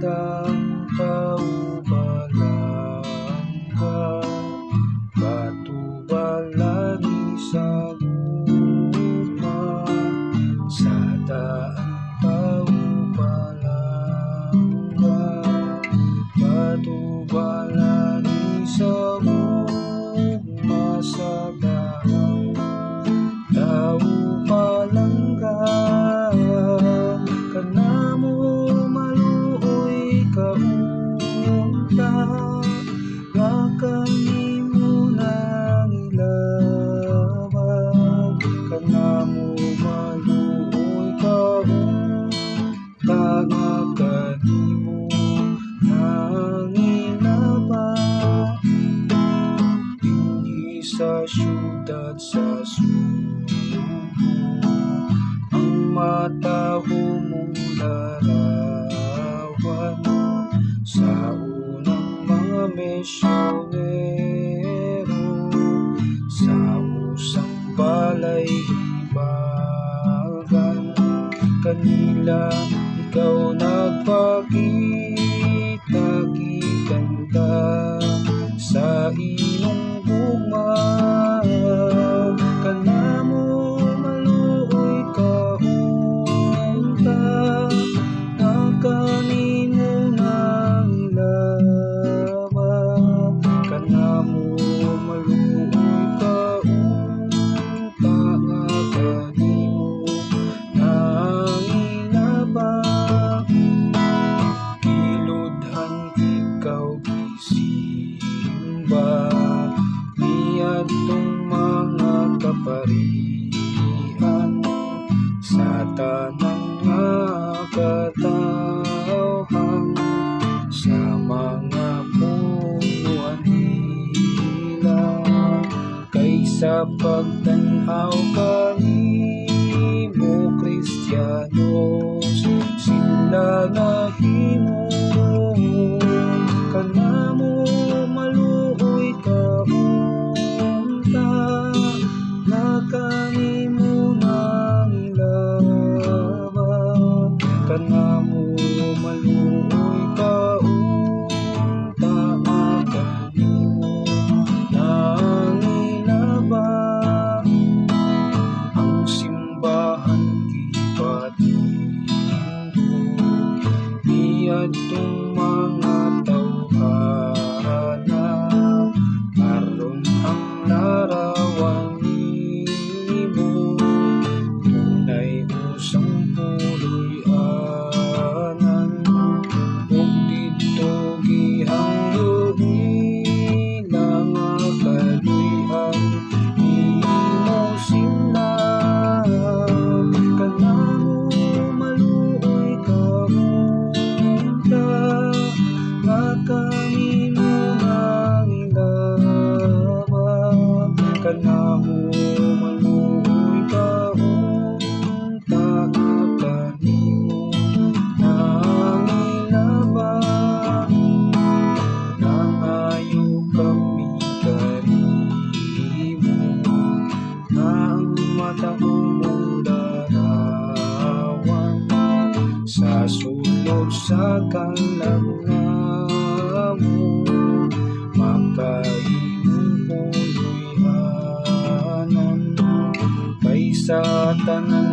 sadang kaubalangga, katubalani sa guma, sadang kaubalangga, katubalani sa guma, sadang kaubalangga, kanamo maluoy kaunta, nga kanimo nang ilabag, kanamo maluoy kaunta, nga kanimo nang ilabag, dinhi sa syudad sa mataho mong larawan, sa unang mga misyonero, sa usang balay hibagan, kanila ikaw nagpakita, giganda sa imong gugma, kanamo maluoy kaunta, nga kanimo nang ilabag, kanamo maluoy kaunta, nga kanimo nang ilabag, kiludhan ikaw gisimba, niadtong mga kaparian, sa tanang nga katawhan, sa mga punuan nila, kaysa pagtanaw kanimo Kristiyanos, sila nahimo, kanamo maluoy kaunta, nga kanimo nang ilabag, kanamo maluoy kaunta, nga kanimo nang ilabag, ang simbahan gipatindog, niadtong mga tawhana, aron ang larawan nimo, tunay usang puloy-anan, ug didto gihangyo nila nga kaluy-an nimo sila, kanamo maluoy kaunta, nga kanimo nang ilabag, kanamo maluoy kaunta, nga kanimo nang ilabag, nangayo kami kanimo, nga ang mataho mong larawan, sa sulod sa kalangamo, makaimong puloy-anan, kaysa tanan